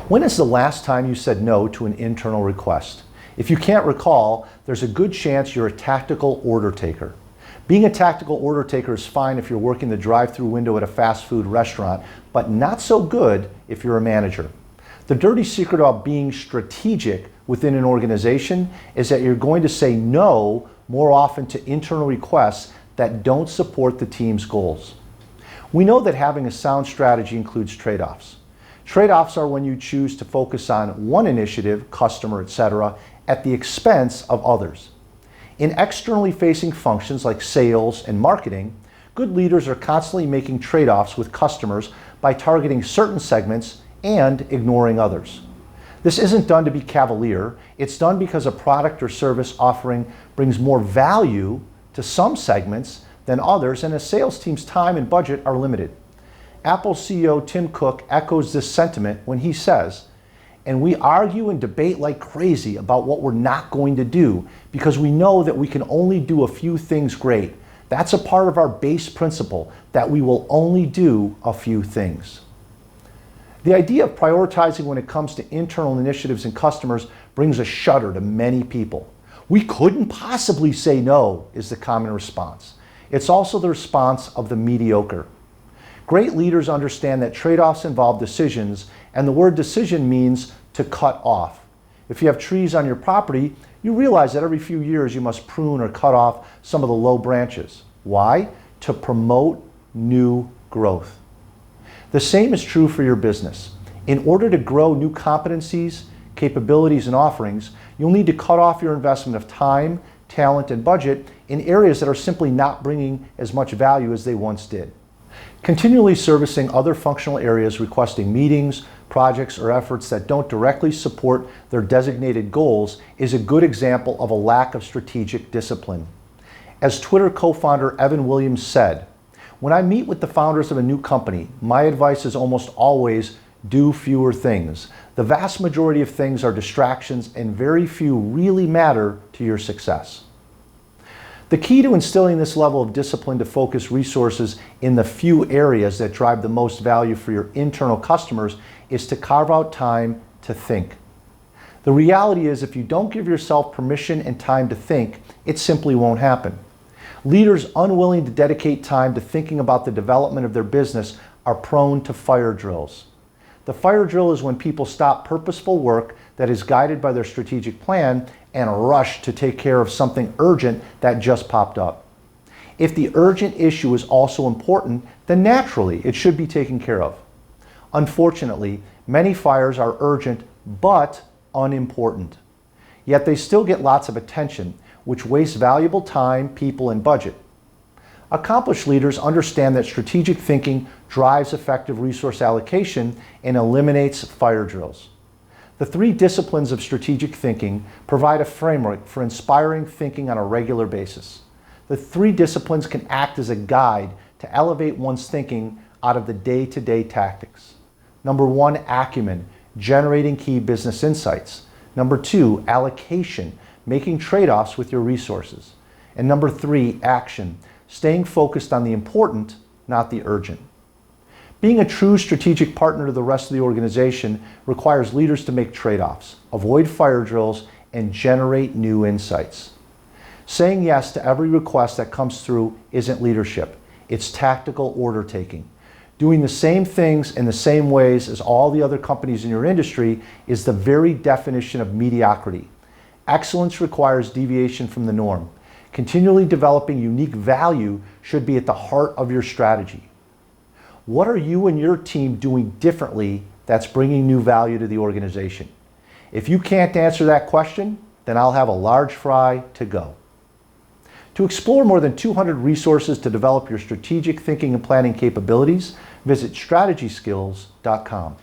When is the last time you said no to an internal request? If you can't recall, there's a good chance you're a tactical order taker. Being a tactical order taker is fine if you're working the drive-through window at a fast food restaurant, but not so good if you're a manager. The dirty secret about being strategic within an organization is that you're going to say no more often to internal requests that don't support the team's goals. We know that having a sound strategy includes trade-offs. Trade-offs are when you choose to focus on one initiative, customer, etc., at the expense of others. In externally facing functions like sales and marketing, good leaders are constantly making trade-offs with customers by targeting certain segments and ignoring others. This isn't done to be cavalier, it's done because a product or service offering brings more value to some segments than others, and a sales team's time and budget are limited. Apple CEO Tim Cook echoes this sentiment when he says, "And we argue and debate like crazy about what we're not going to do because we know that we can only do a few things great. That's a part of our base principle, that we will only do a few things." The idea of prioritizing when it comes to internal initiatives and customers brings a shudder to many people. "We couldn't possibly say no," is the common response. It's also the response of the mediocre. Great leaders understand that trade-offs involve decisions, and the word decision means to cut off. If you have trees on your property, you realize that every few years you must prune or cut off some of the low branches. Why? To promote new growth. The same is true for your business. In order to grow new competencies, capabilities, and offerings, you'll need to cut off your investment of time, talent, and budget in areas that are simply not bringing as much value as they once did. Continually servicing other functional areas requesting meetings, projects, or efforts that don't directly support their designated goals is a good example of a lack of strategic discipline. As Twitter co-founder Evan Williams said, "When I meet with the founders of a new company, my advice is almost always do fewer things. The vast majority of things are distractions and very few really matter to your success." The key to instilling this level of discipline to focus resources in the few areas that drive the most value for your internal customers is to carve out time to think. The reality is, if you don't give yourself permission and time to think, it simply won't happen. Leaders unwilling to dedicate time to thinking about the development of their business are prone to fire drills. The fire drill is when people stop purposeful work that is guided by their strategic plan and rush to take care of something urgent that just popped up. If the urgent issue is also important, then naturally it should be taken care of. Unfortunately, many fires are urgent but unimportant. Yet they still get lots of attention, which wastes valuable time, people, and budget. Accomplished leaders understand that strategic thinking drives effective resource allocation and eliminates fire drills. The 3 disciplines of strategic thinking provide a framework for inspiring thinking on a regular basis. The 3 disciplines can act as a guide to elevate one's thinking out of the day-to-day tactics. Number 1, acumen, generating key business insights. Number 2, allocation, making trade-offs with your resources. And number 3, action, staying focused on the important, not the urgent. Being a true strategic partner to the rest of the organization requires leaders to make trade-offs, avoid fire drills, and generate new insights. Saying yes to every request that comes through isn't leadership, it's tactical order taking. Doing the same things in the same ways as all the other companies in your industry is the very definition of mediocrity. Excellence requires deviation from the norm. Continually developing unique value should be at the heart of your strategy. What are you and your team doing differently that's bringing new value to the organization? If you can't answer that question, then I'll have a large fry to go. To explore more than 200 resources to develop your strategic thinking and planning capabilities, visit strategyskills.com.